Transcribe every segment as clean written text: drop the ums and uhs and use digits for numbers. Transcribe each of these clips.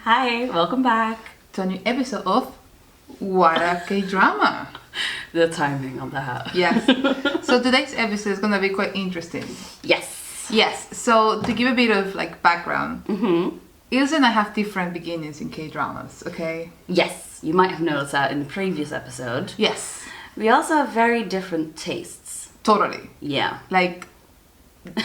Hi, welcome back to a new episode of What a K-Drama. The timing on that. Yes. So today's episode is gonna be quite interesting. Yes. Yes. So to give a bit of background, Ilse and I have different beginnings in K-dramas. Okay. Yes, you might have noticed that in the previous episode. Yes. We also have very different tastes. Totally. Yeah.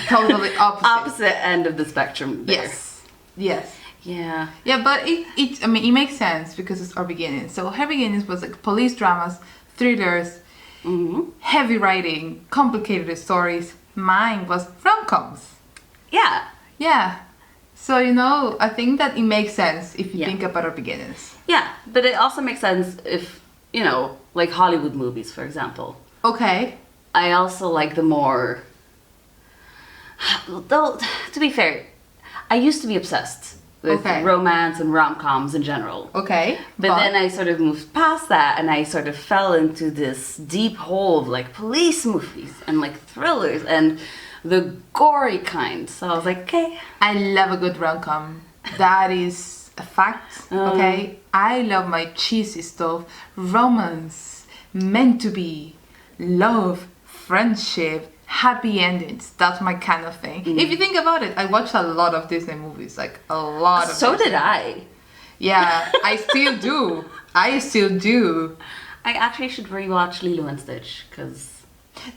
Totally opposite. Opposite end of the spectrum there. Yes. Yes. Yeah. Yeah, but it makes sense because it's our beginnings. So her beginnings was police dramas, thrillers, heavy writing, complicated stories. Mine was rom-coms. Yeah. Yeah. So, I think that it makes sense if you think about our beginnings. Yeah, but it also makes sense if, like Hollywood movies, for example. Okay. I also like the more... Though, to be fair, I used to be obsessed with romance and rom-coms in general. Okay. But then I sort of moved past that and I sort of fell into this deep hole of police movies and thrillers and the gory kind. So I was like, okay. I love a good rom-com. That is a fact. Okay. I love my cheesy stuff. Romance, meant to be, love, friendship, happy endings. That's my kind of thing. If you think about it, I watched a lot of Disney movies, a lot of. So did I. Yeah, I still do. I actually should rewatch Lilo and Stitch because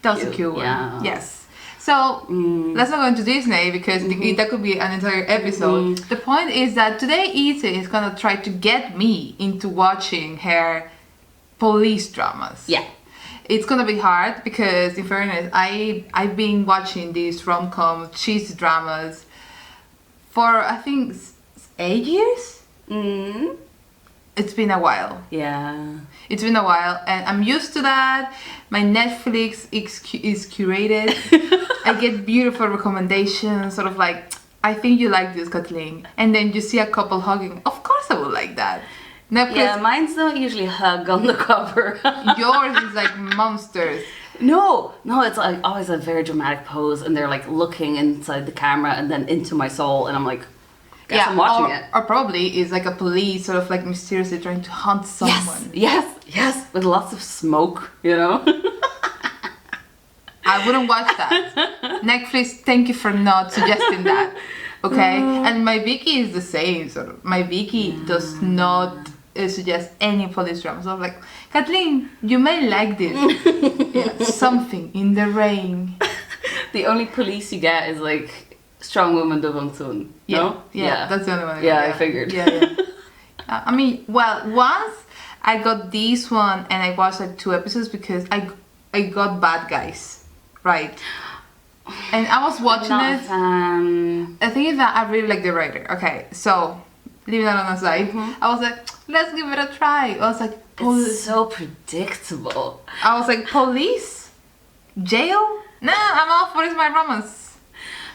that was a cute one. Yeah. Yes. So let's not go into Disney because that could be an entire episode. The point is that today Ita is gonna try to get me into watching her police dramas. Yeah. It's gonna be hard because, in fairness, I've been watching these rom-com cheesy dramas for I think 8 years. It's been a while. Yeah. It's been a while, and I'm used to that. My Netflix is curated. I get beautiful recommendations, sort of I think you like this, Kathleen, and then you see a couple hugging. Of course, I would like that. Netflix, yeah, mine's don't usually hug on the cover. Yours is monsters. No, it's always a very dramatic pose, and they're looking inside the camera and then into my soul, and I'm like, guess I'm watching it. Or probably is a police sort of mysteriously trying to hunt someone. Yes, with lots of smoke, I wouldn't watch that. Netflix, thank you for not suggesting that. Okay, and my Vicky is the same sort of. My Vicky does not suggest any police drama. So I'm like, Kathleen, you may like this. Something in the rain. The only police you get is Strong Woman Do Bong Soon. No? Yeah, that's the only one. I figured. Yeah. Once I got this one and I watched 2 episodes because I got Bad Guys, right? And I was watching it. I think that I really like the writer. Okay, so leaving that on the side, I was like, let's give it a try. I was like, it's so predictable. I was like, police, jail. Nah, I'm off. What is my romance?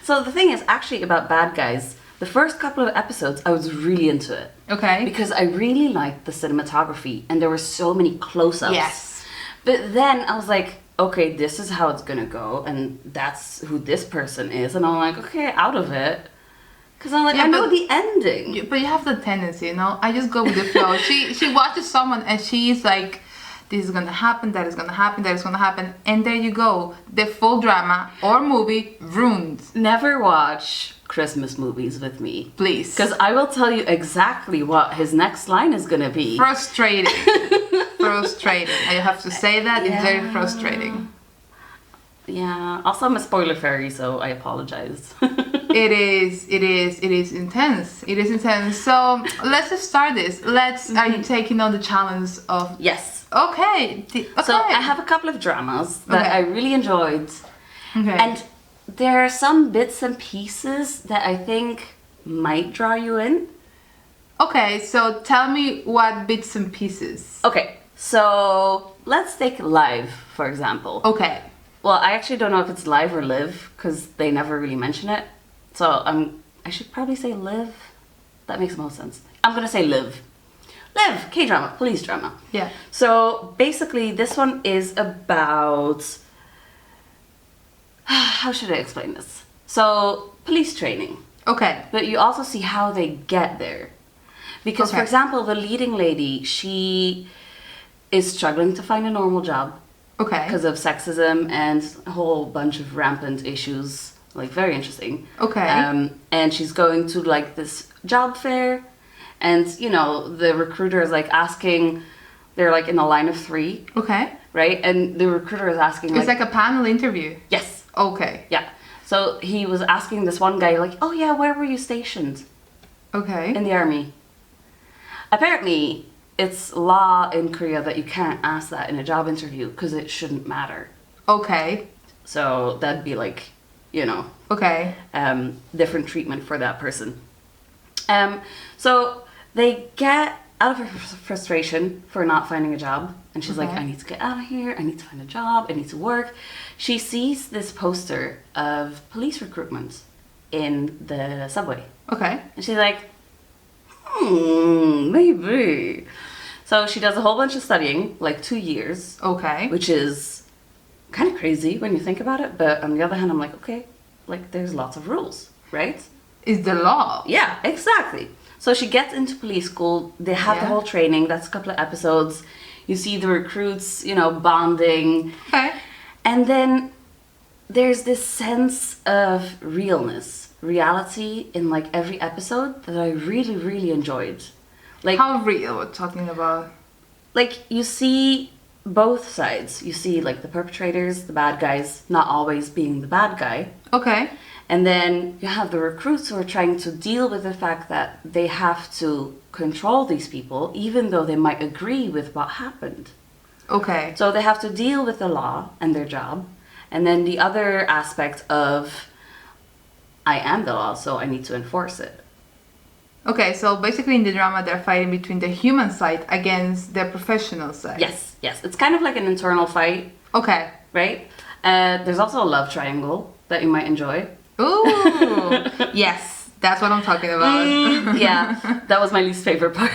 So the thing is, actually, about Bad Guys, the first couple of episodes, I was really into it. Okay. Because I really liked the cinematography, and there were so many close-ups. Yes. But then I was like, okay, this is how it's gonna go, and that's who this person is, and I'm like, okay, out of it. Because I'm like, I know the ending. But you have the tendency, I just go with the flow. She watches someone and she's like, this is gonna happen, that is gonna happen, that is gonna happen, and there you go. The full drama or movie ruined. Never watch Christmas movies with me. Please. Because I will tell you exactly what his next line is gonna be. Frustrating. Frustrating. I have to say that. It's very frustrating. Yeah. Also, I'm a spoiler fairy, so I apologize. It is intense. It is intense. So let's just start this. Are you taking on the challenge of? Yes. Okay. So I have a couple of dramas that I really enjoyed. Okay. And there are some bits and pieces that I think might draw you in. Okay, so tell me what bits and pieces. Okay, so let's take Live, for example. Okay. Well, I actually don't know if it's Live or Live, because they never really mention it. So I should probably say Live. That makes most sense. I'm gonna say Live. Live, K-drama, police drama. Yeah. So basically this one is about... How should I explain this? So, police training. Okay. But you also see how they get there. Because, for Okay. example, the leading lady, she is struggling to find a normal job Okay. because of sexism and a whole bunch of rampant issues. Like, very interesting. Okay. And she's going to, like, this job fair. And, you know, the recruiter is, like, asking... They're, like, in a line of 3, Okay. right? And the recruiter is asking, It's like a panel interview. Yes. Okay. Yeah. So he was asking this one guy, like, oh, yeah, where were you stationed? Okay. In the army. Apparently, it's law in Korea that you can't ask that in a job interview because it shouldn't matter. Okay. So that'd be like, you know, Okay. different treatment for that person. So they get out of her frustration for not finding a job. And she's like, Okay. I need to get out of here. I need to find a job. I need to work. She sees this poster of police recruitment in the subway. Okay. And she's like, maybe. So she does a whole bunch of studying, like 2 years, Okay. which is kind of crazy when you think about it. But on the other hand, I'm like, okay, like there's lots of rules, right? Is the law. Yeah, exactly. So she gets into police school. They have the Yeah. whole training. That's a couple of episodes. You see the recruits, you know, bonding. Okay. And then there's this sense of realness, reality in like every episode that I really, really enjoyed. Like, How real we're talking about. like you see both sides. You see like the perpetrators, the bad guys, not always being the bad guy. Okay. And then you have the recruits who are trying to deal with the fact that they have to control these people, even though they might agree with what happened. Okay. So they have to deal with the law and their job. And then the other aspect of, I am the law, so I need to enforce it. Okay, so basically in the drama they're fighting between the human side against the professional side. Yes, yes. It's kind of like an internal fight, Okay. right? There's also a love triangle that you might enjoy. Ooh. Yes, that's what I'm talking about. Yeah, that was my least favorite part.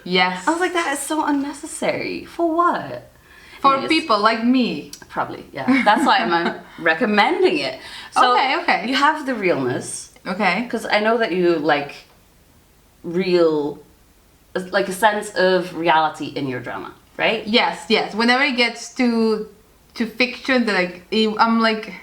Yes. I was like, that is so unnecessary. For what? For Anyways, people like me. Probably, yeah. That's why I'm recommending it. So Okay. you have the realness, Okay. because I know that you like real, like a sense of reality in your drama, right? Yes, yes. Whenever it gets to fiction, I'm like,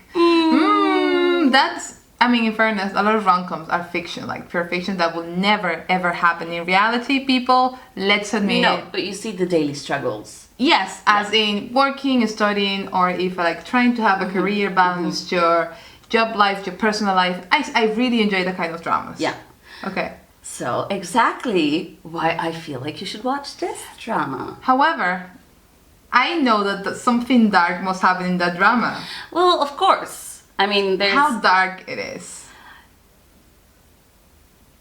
that's. I mean, in fairness, a lot of rom-coms are fiction, like pure fiction that will never ever happen in reality. People, let's admit. No, but you see the daily struggles. Yes, as in working, studying, or if like trying to have a career, balance your job life, your personal life. I really enjoy that kind of dramas. Yeah. Okay. So exactly why I feel like you should watch this drama. However, I know that something dark must happen in that drama. Well, of course. I mean, there's... How dark it is.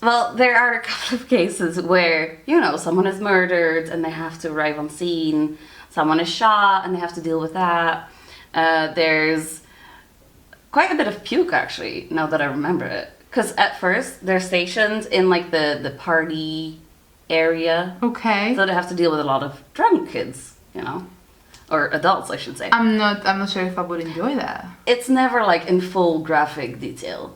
Well, there are a couple of cases where, you know, someone is murdered and they have to arrive on scene. Someone is shot and they have to deal with that. There's quite a bit of puke, actually, now that I remember it. Because at first, they're stationed in, like, the party area. Okay. So they have to deal with a lot of drunk kids, you know? Or adults, I should say. I'm not sure if I would enjoy that. It's never, like, in full graphic detail.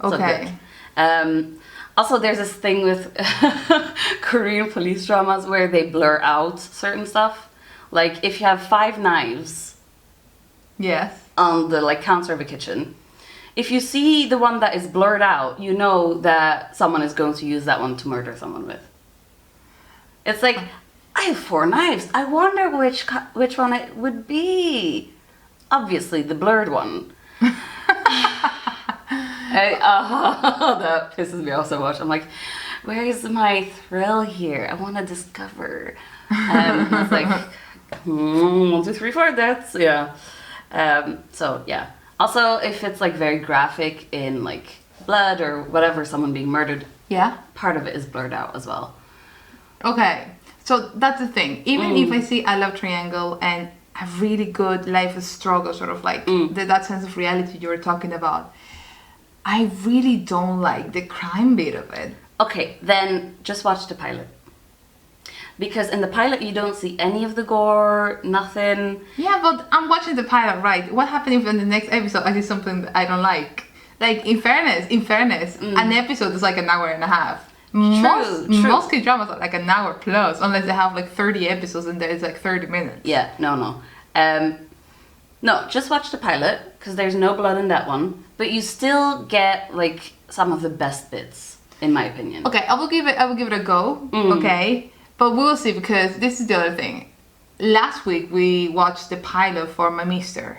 So Okay. good. Also, there's this thing with Korean police dramas where they blur out certain stuff. Like, if you have 5 knives Yes. on the, like, counter of a kitchen, if you see the one that is blurred out, you know that someone is going to use that one to murder someone with. It's like, I have 4 knives. I wonder which one it would be. Obviously, the blurred one. That pisses me off so much. I'm like, where is my thrill here? I want to discover. It's like, 1, 2, 3, 4. That's yeah. So yeah. Also, if it's like very graphic in like blood or whatever, someone being murdered, Yeah. part of it is blurred out as well. Okay. So that's the thing. Even if I see a love triangle and a really good life struggle, sort of like that sense of reality you were talking about, I really don't like the crime bit of it. Okay, then just watch the pilot. Because in the pilot you don't see any of the gore, nothing. Yeah, but I'm watching the pilot, right? What happened if in the next episode I see something that I don't like? Like, in fairness, an episode is like an hour and a half. Most K-dramas are like an hour plus, unless they have like 30 episodes and there's like 30 minutes. Yeah, no. No, just watch the pilot, because there's no blood in that one. But you still get like some of the best bits, in my opinion. Okay, I will give it a go. Okay, but we'll see, because this is the other thing. Last week we watched the pilot for My Mister.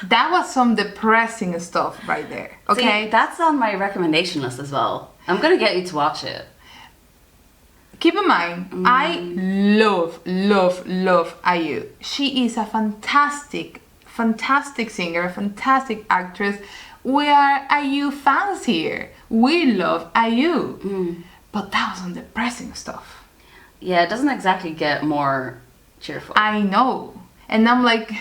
That was some depressing stuff right there. Okay, See, that's on my recommendation list as well. I'm gonna get you to watch it. keep in mind, I love IU. She is a fantastic singer, a fantastic actress. We are IU fans here. We love IU. But that was some depressing stuff. Yeah, it doesn't exactly get more cheerful. I know. And I'm like,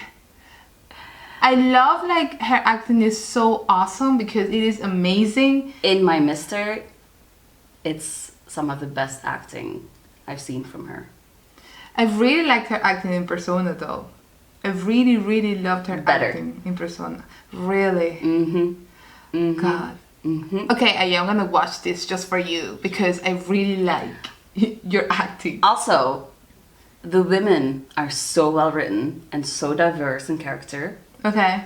I love like her acting is so awesome because it is amazing. In My Mister, it's some of the best acting I've seen from her. I really liked her acting in Persona though. I really loved her acting in Persona. Really. God. Okay, I'm gonna watch this just for you because I really like your acting. Also, the women are so well written and so diverse in character. Okay.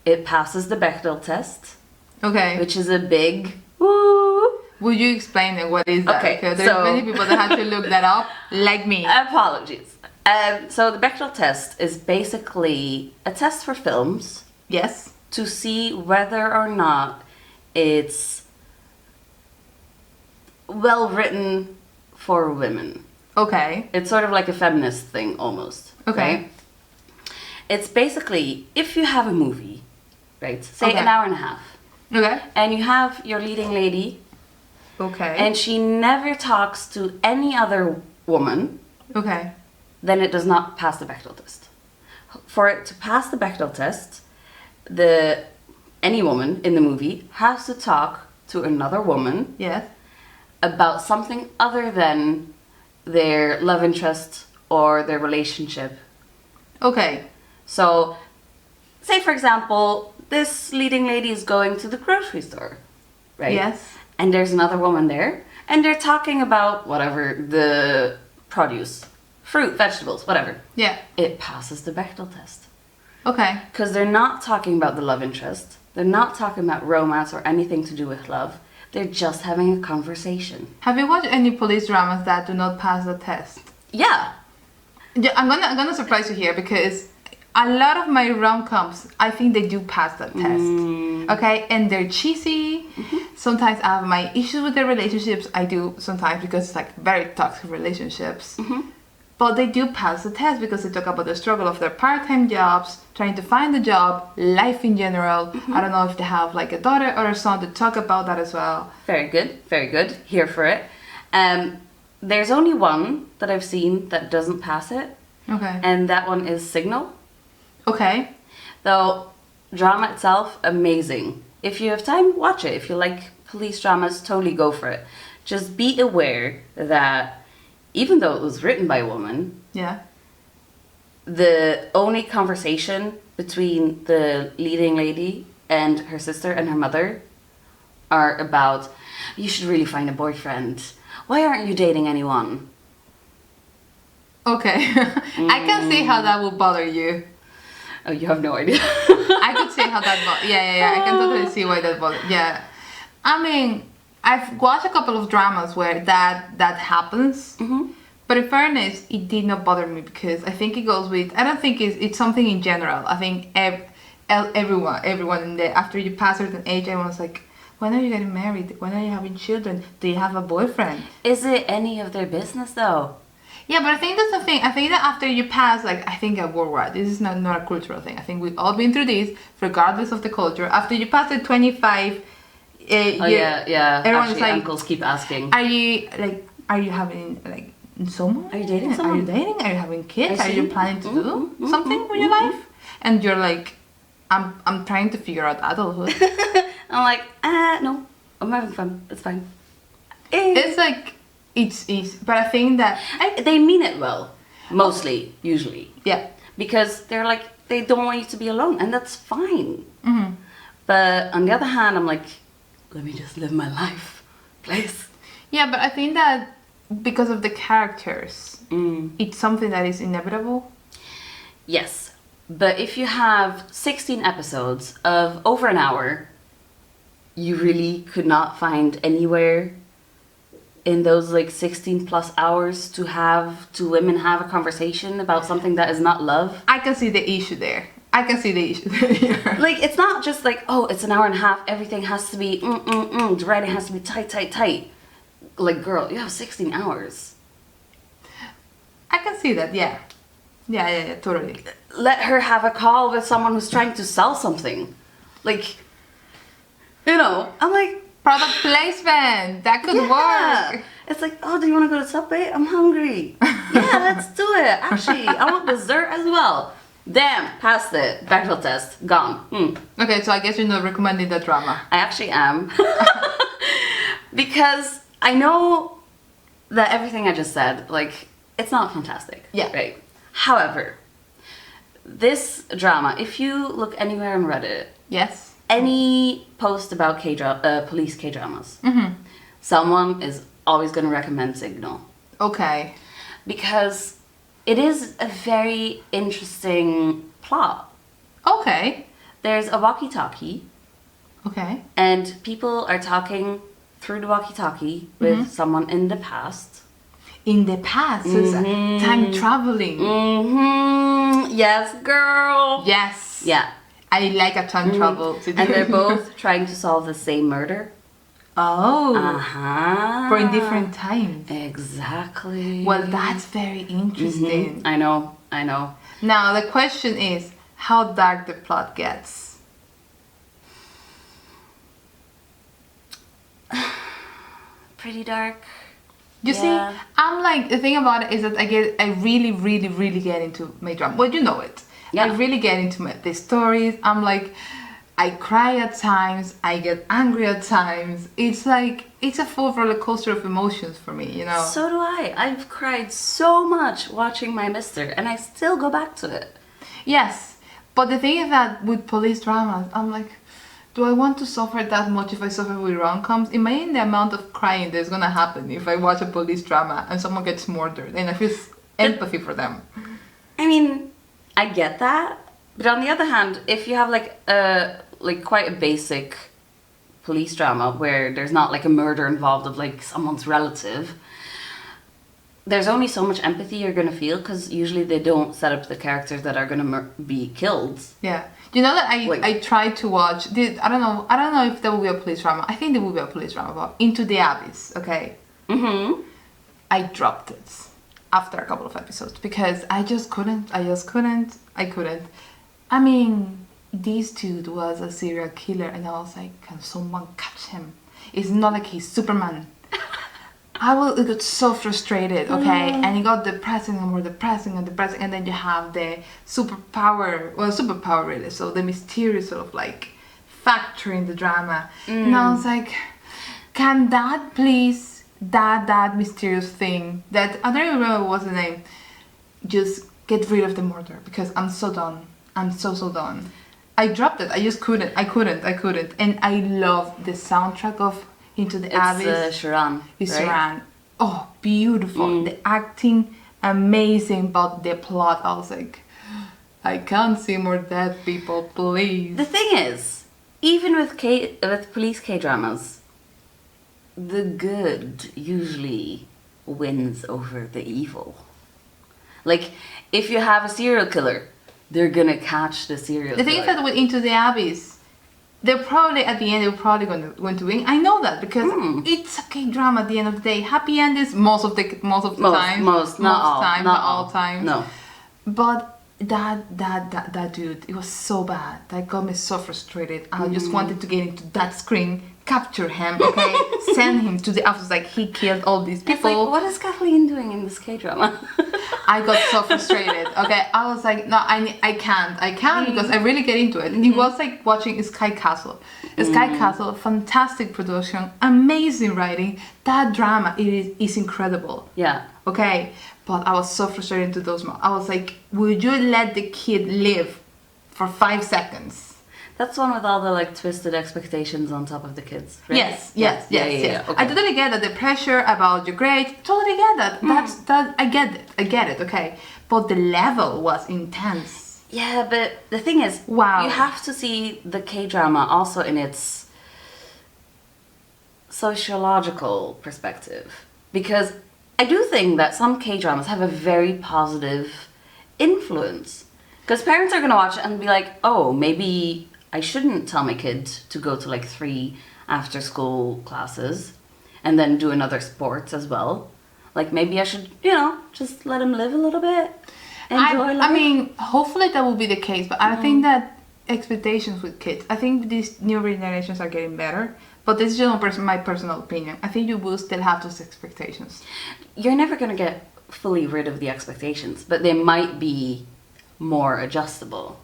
It passes the Bechdel test. Okay. Which is a big woo. Will you explain it? What is that? Okay, because there's many people that have to look that up, like me. Apologies. So the Bechdel test is basically a test for films. Yes. To see whether or not it's well written for women. Okay. It's sort of like a feminist thing almost. Okay. Right? It's basically, if you have a movie, right, say an hour and a half. Okay. And you have your leading lady. Okay. And she never talks to any other woman. Okay. Then it does not pass the Bechdel test. For it to pass the Bechdel test, any woman in the movie has to talk to another woman. Yes. About something other than their love interest or their relationship. Okay. So, say for example, this leading lady is going to the grocery store, right? Yes. And there's another woman there, and they're talking about whatever, the produce, fruit, vegetables, whatever. Yeah. It passes the Bechdel test. Okay. Because they're not talking about the love interest. They're not talking about romance or anything to do with love. They're just having a conversation. Have you watched any police dramas that do not pass the test? Yeah. Yeah, I'm gonna surprise you here because a lot of my rom-coms, I think they do pass that test. Okay, and they're cheesy. Sometimes I have my issues with their relationships. I do sometimes because it's like very toxic relationships. But they do pass the test because they talk about the struggle of their part-time jobs, trying to find a job, life in general. I don't know if they have like a daughter or a son to talk about that as well. Very good, very good. Here for it. There's only one that I've seen that doesn't pass it. Okay. And that one is Signal. Okay. Though, drama itself, amazing. If you have time, watch it. If you like police dramas, totally go for it. Just be aware that even though it was written by a woman, yeah, the only conversation between the leading lady and her sister and her mother are about, you should really find a boyfriend. Why aren't you dating anyone? Okay. I can see how that would bother you. Oh, you have no idea. I could see how that bothers. Yeah. I can totally see why that bothers. Yeah. I mean, I've watched a couple of dramas where that happens. But in fairness, it did not bother me because I think it goes with, I don't think it's something in general. I think everyone in there, after you pass a certain age, everyone's like, when are you getting married? When are you having children? Do you have a boyfriend? Is it any of their business though? Yeah, but I think that's the thing. I think that after you pass, like, I think worldwide, this is not a cultural thing. I think we've all been through this, regardless of the culture. After you pass the 25 yeah. Everyone's Actually, like, uncles keep asking. Are you having, like, someone? Are you dating someone? Are you dating? Are you having kids? Are you planning to do something with your life? And you're like, I'm trying to figure out adulthood. I'm like, no, I'm having fun. It's fine. It's like, it's easy. But I think that... they mean it well. Mostly, usually. Yeah. Because they're like, they don't want you to be alone. And that's fine. But on the other hand, I'm like, let me just live my life. place. Yeah, but I think that because of the characters, it's something that is inevitable. Yes, but if you have 16 episodes of over an hour, you really could not find anywhere in those like 16 plus hours to have two women have a conversation about something that is not love. I can see the issue there. Here. Like, it's not just like, oh, it's an hour and a half, everything has to be the writing has to be tight. Like, girl, you have 16 hours. I can see that, yeah. Yeah, totally. Let her have a call with someone who's trying to sell something. Like, you know, I'm like, Product placement, that could work. It's like, oh, do you want to go to Subway? I'm hungry. Yeah, let's do it. Actually, I want dessert as well. Damn, passed it. Bechdel test, gone. Okay, so I guess you're not recommending the drama. I actually am. Because I know that everything I just said, like, it's not fantastic. Yeah. Right. However, this drama, if you look anywhere on Reddit, Yes. any post about police K-dramas, someone is always going to recommend Signal. Okay. Because it is a very interesting plot. Okay. There's a walkie-talkie, Okay. and people are talking through the walkie-talkie with someone in the past. In the past, so it's time traveling. Yes, girl. Yes. Yeah. I like a time travel. And they're both trying to solve the same murder. Oh. Uh-huh. For in different times. Exactly. Well, that's very interesting. I know. Now, the question is how dark the plot gets. Pretty dark. You see, I'm like, the thing about it is that I really get into my drama. Well, you know it. Yeah. I really get into the stories. I'm like, I cry at times, I get angry at times. It's like, it's a full roller coaster of emotions for me, you know? So do I. I've cried so much watching My Mister, and I still go back to it. Yes, but the thing is that with police dramas, I'm like, do I want to suffer that much if I suffer with rom-coms? Imagine the amount of crying that's gonna happen if I watch a police drama and someone gets murdered and I feel empathy for them. I mean, I get that, but on the other hand, if you have like quite a basic police drama where there's not like a murder involved of like someone's relative, there's only so much empathy you're gonna feel because usually they don't set up the characters that are gonna be killed. Yeah, you know that I Like- tried to watch. I don't know if there will be a police drama. I think there will be a police drama about Into the Abyss. Okay. I dropped it after a couple of episodes because I just couldn't. I couldn't. I mean, this dude was a serial killer, and I was like, can someone catch him? It's not like he's Superman. I got so frustrated, okay? And it got depressing and more depressing, and then you have the superpower really, so the mysterious sort of like factor in the drama. And I was like, can that please, that mysterious thing, that, I don't even remember what's the name, just get rid of the murder, because I'm so done. I'm so done. I dropped it, I just couldn't, and I love the soundtrack of Into the Abyss. It's Sharon. It's right? Sharon. Oh, beautiful. The acting, amazing, but the plot, I was like, I can't see more dead people, please. The thing is, even with police K-dramas, the good usually wins over the evil. Like, if you have a serial killer, they're gonna catch the serial The killer. thing is that with Into the Abyss, they're probably at the end. They're probably going to win. I know that because it's a K-drama. At the end of the day, happy end is most of the time. Not all time. No. But that dude, it was so bad. That got me so frustrated. I just wanted to get into that screen, capture him, okay, send him to the office. Like, he killed all these people. It's like, what is Kathleen doing in this K-drama? I got so frustrated. Okay, I was like, no, I can't because I really get into it. And it was like watching Sky Castle. Sky Castle, fantastic production, amazing writing. That drama, it is incredible. Yeah. Okay, but I was so frustrated into those moments. I was like, would you let the kid live for 5 seconds? That's one with all the like twisted expectations on top of the kids, right? Yes. Okay. I totally get that the pressure about your grades. Totally get that. That I get it. Okay, but the level was intense. Yeah, but the thing is, Wow. you have to see the K-drama also in its sociological perspective, because I do think that some K-dramas have a very positive influence, because parents are going to watch it and be like, oh, maybe I shouldn't tell my kid to go to like 3 after school classes and then do another sports as well. Like maybe I should, just let him live a little bit. Enjoy life. I mean, hopefully that will be the case, but I think that expectations with kids, I think these new generations are getting better, but this is just my personal opinion. I think you will still have those expectations. You're never going to get fully rid of the expectations, but they might be more adjustable.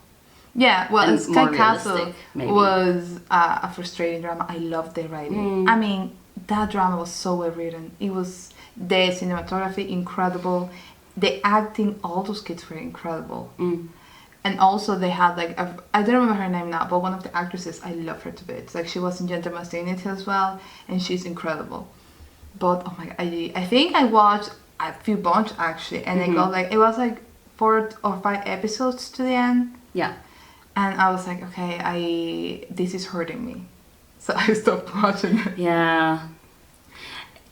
Yeah, well, And Sky more Castle realistic, maybe. was a frustrating drama. I loved the writing. I mean, that drama was so well written. It was the cinematography incredible. The acting, all those kids were incredible. And also they had like, I don't remember her name now, but one of the actresses, I love her to bits. Like she was in Gentleman's Dignity as well, and she's incredible. But oh my god, I think I watched a few bunch actually, and I got like, it was like 4 or 5 episodes to the end. Yeah. And I was like, okay, this is hurting me. So I stopped watching it. Yeah.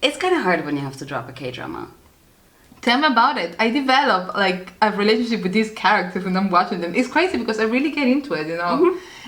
It's kind of hard when you have to drop a K-drama. Tell me about it. I develop like a relationship with these characters when I'm watching them. It's crazy because I really get into it,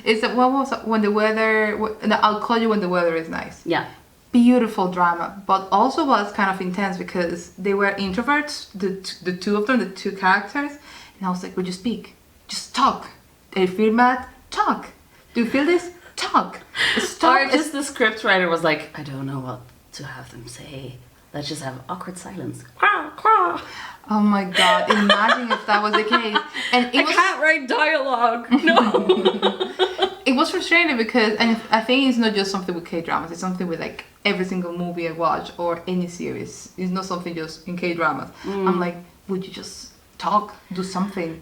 It's what was when the weather, I'll call you when the weather is nice. Yeah. Beautiful drama, but also was kind of intense because they were introverts, the two of them, the 2 characters. And I was like, would you speak? Just talk. Do you feel mad? Talk. Do you feel this? Talk. Stop. Or just the script writer was like, I don't know what to have them say. Let's just have awkward silence. Quah, quah. Oh my god, imagine if that was the case. And I can't write dialogue. No. It was frustrating because, and I think it's not just something with K-dramas, it's something with like every single movie I watch or any series. It's not something just in K-dramas. I'm like, would you just talk, do something,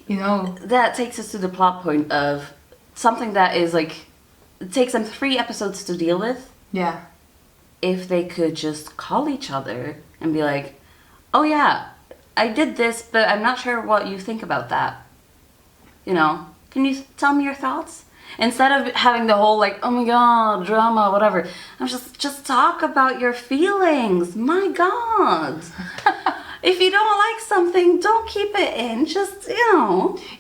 That takes us to the plot point of something that is like, it takes them 3 episodes to deal with. Yeah. If they could just call each other and be like, oh yeah, I did this, but I'm not sure what you think about that. Can you tell me your thoughts? Instead of having the whole like, oh my god, drama, whatever. I'm just talk about your feelings. My god. If you don't like something, don't keep it in. Just,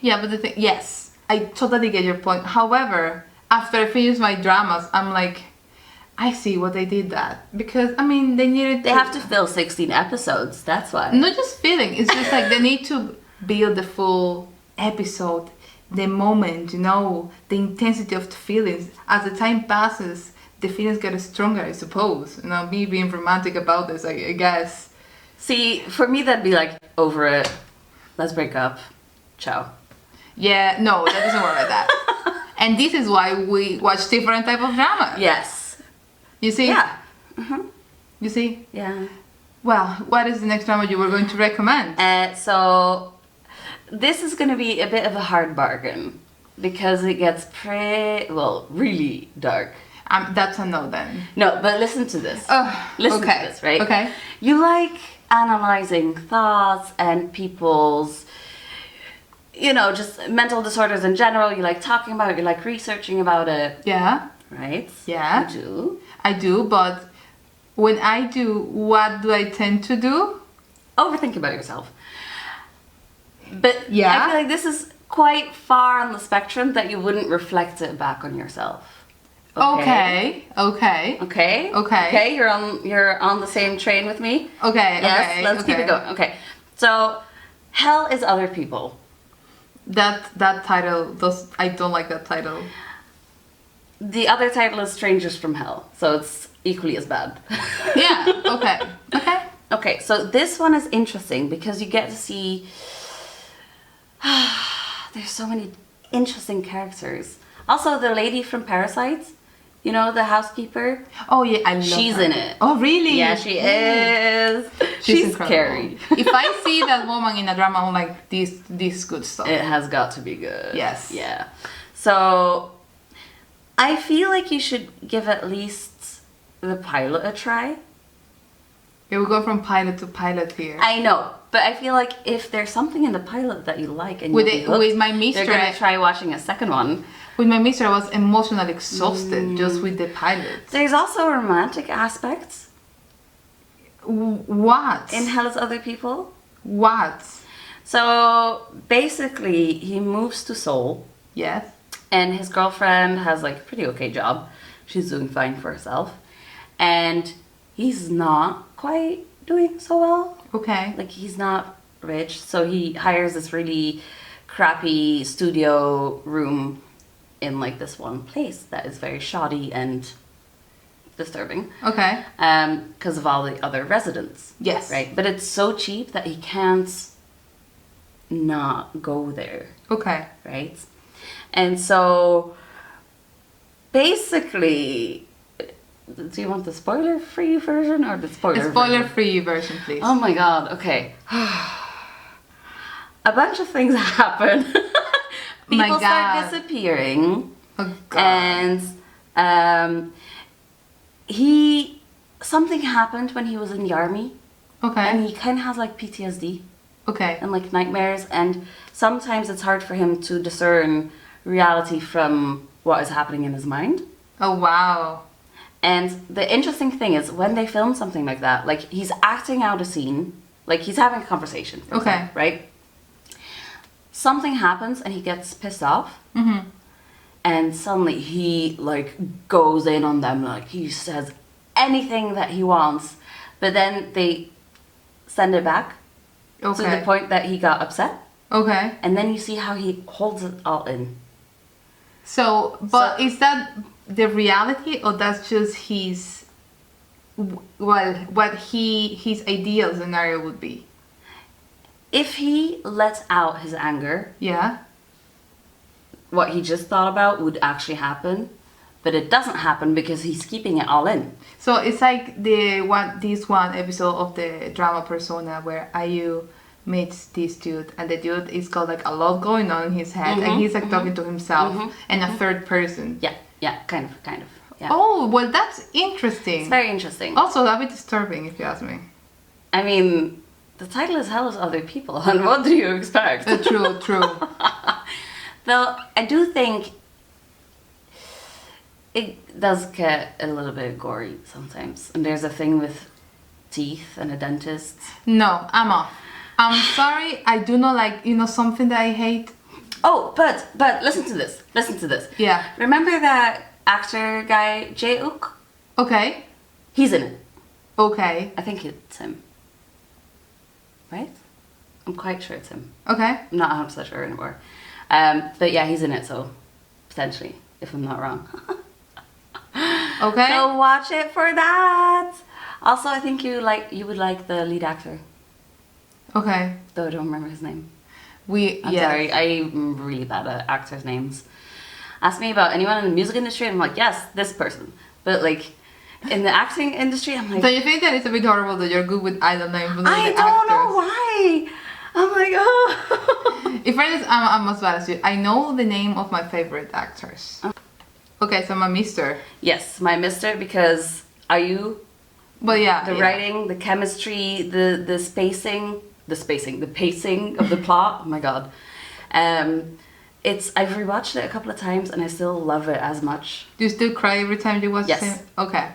Yeah, but the thing, yes, I totally get your point. However, after I finish my dramas, I'm like, I see what they did that. Because, I mean, they needed They have to fill 16 episodes, that's why. Not just feeling, it's just like they need to build the full episode, the moment, the intensity of the feelings. As the time passes, the feelings get stronger, I suppose. Me being romantic about this, I guess. See, for me that'd be like, over it, let's break up, ciao. Yeah, no, that doesn't work like that. And this is why we watch different type of drama. Yes. You see? Yeah. You see? Yeah. Well, what is the next drama you were going to recommend? So, this is going to be a bit of a hard bargain because it gets really dark. That's a no then. No, but listen to this. Listen to this, right? Okay. You like analyzing thoughts and people's, just mental disorders in general. You like talking about it. You like researching about it. Yeah. Right? Yeah. You do. I do, but when I do, what do I tend to do? Overthink about yourself. But Yeah. I feel like this is quite far on the spectrum that you wouldn't reflect it back on yourself. Okay. Okay, you're on the same train with me. Okay. Yes, Okay. let's keep it going. Okay. So, hell is other people. That title I don't like that title. The other title is Strangers from Hell, so it's equally as bad. Yeah. Okay. Okay. Okay, so this one is interesting because you get to see there's so many interesting characters. Also, the lady from Parasites, the housekeeper. Oh yeah, I love She's her. in it. Oh really? Yeah, she is. She's incredible. scary. If I see that woman in a drama, I'm like, this is good stuff. It has got to be good. Yes. Yeah. So I feel like you should give at least the pilot a try. It will go from pilot to pilot here. I know, but I feel like if there's something in the pilot that you like and With you'll be it, hooked, with my mister, you're gonna try watching a second one. With my mister, I was emotionally exhausted just with the pilot. There's also romantic aspects What? in Hell's Other People. What? So basically, he moves to Seoul, Yes. and his girlfriend has like a pretty okay job. She's doing fine for herself, and he's not quite doing so well. Okay. Like, he's not rich, so he hires this really crappy studio room in like this one place that is very shoddy and disturbing. Okay. Because of all the other residents. Yes. Right? But it's so cheap that he can't not go there. Okay. Right? And so basically, do you want the spoiler-free version or the spoiler version? Spoiler-free version, please. Oh my god, okay. A bunch of things happen. My People start God. disappearing. Oh God. And something happened when he was in the army. Okay. And he kind of has like PTSD Okay. and like nightmares. And sometimes it's hard for him to discern reality from what is happening in his mind. Oh wow. And the interesting thing is when they film something like that, like he's acting out a scene, like he's having a conversation, for Okay. example, right? Something happens and he gets pissed off, Mm-hmm. and suddenly he like goes in on them, like he says anything that he wants, but then they send it back to the Okay. point that he got upset, Okay. and then you see how he holds it all in. So, but So- is that the reality, or that's just his? Well, what his ideal scenario would be? If he lets out his anger, Yeah. what he just thought about would actually happen, but it doesn't happen because he's keeping it all in. So it's like this one episode of the drama Persona where IU meets this dude, and the dude is got like a lot going on in his head, and he's like talking to himself and a third person. Yeah, kind of. Yeah. Oh, well, that's interesting. It's very interesting. Also, a bit disturbing, if you ask me. I mean, the title is Hell's Other People, and what do you expect? True, true. Though, I do think it does get a little bit gory sometimes. And there's a thing with teeth and a dentist. No, I'm off. I'm sorry, I do not like, something that I hate. Oh, but listen to this. Listen to this. Yeah. Remember that actor guy, Jae-uk? Okay, He's in it. okay, I think it's him. Right? I'm quite sure it's him. okay. I'm not 100% sure anymore. But yeah, he's in it, so potentially, if I'm not wrong. Okay. So watch it for that. Also, I think you would like the lead actor, Okay. though I don't remember his name. I'm Yes. sorry, I'm really bad at actors' names. Ask me about anyone in the music industry, and I'm like, yes, this person. But like, in the acting industry, I'm like, Don't you think that it's a bit horrible that you're good with idol names? But not I the don't know actors? why. I'm like, oh. In fairness, I'm as bad as you. I know the name of my favorite actors. Okay, so my mister. Yes, my mister, because are you But yeah, the yeah. writing, the chemistry, the pacing of the plot. Oh my god. I've rewatched it a couple of times and I still love it as much. Do you still cry every time you watch Yes. it? Okay.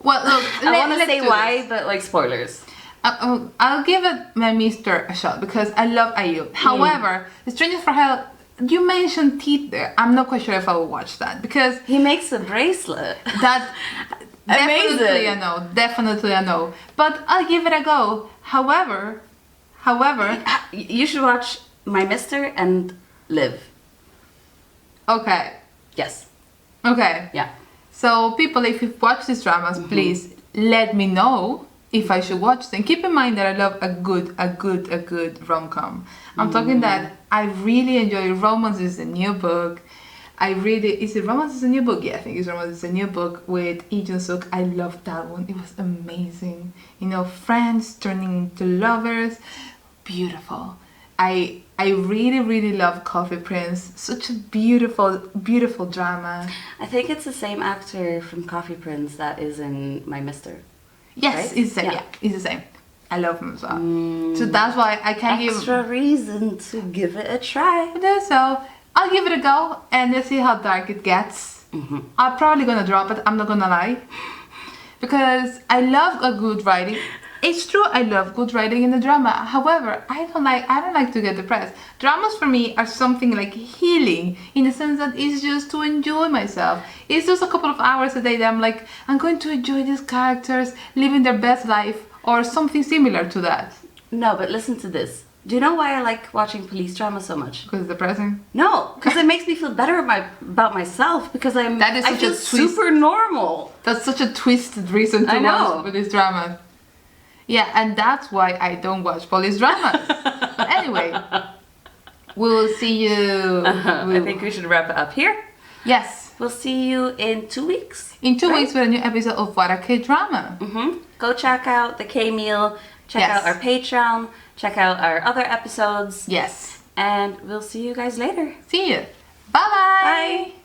Well, look, I want to let's say do why, this. but like spoilers. I'll give it my mister a shot because I love IU. However, The Strangers for Hell, you mentioned teeth there. I'm not quite sure if I will watch that because He makes a bracelet. that definitely Amazing. a no. Definitely a no. But I'll give it a go. However, You should watch My Mister and Live. okay, Yes. okay. Yeah. So people, if you've watched these dramas, please let me know if I should watch them. Keep in mind that I love a good rom-com. I'm talking that I really enjoy Romance is a new book. Is it Romance is a new book? Yeah, I think it's Romance is a new book with Lee Jun-suk. I loved that one. It was amazing. Friends turning into lovers. Beautiful. I really, really love Coffee Prince. Such a beautiful, beautiful drama. I think it's the same actor from Coffee Prince that is in My Mister. Yes, Right? it's the same. Yeah. Yeah, it's the same. I love him as well. So that's why I can't give. Extra reason to give it a try. So I'll give it a go and let's see how dark it gets. I'm probably gonna drop it. I'm not gonna lie, because I love a good writing. It's true, I love good writing in the drama. However, I don't like to get depressed. Dramas for me are something like healing, in the sense that it's just to enjoy myself. It's just a couple of hours a day that I'm like, I'm going to enjoy these characters living their best life, or something similar to that. No, but listen to this. Do you know why I like watching police drama so much? Because it's depressing. No, because it makes me feel better about myself, because I such feel a twist. super normal. That's such a twisted reason to I know. watch police dramas. Yeah, and that's why I don't watch police dramas. But anyway, we'll see you. I think we should wrap it up here. Yes. We'll see you in 2 weeks. In 2 weeks with a new episode of What a K-Drama. Go check out the K-Meal. Check Yes. out our Patreon. Check out our other episodes. Yes. And we'll see you guys later. See you. Bye-bye. Bye.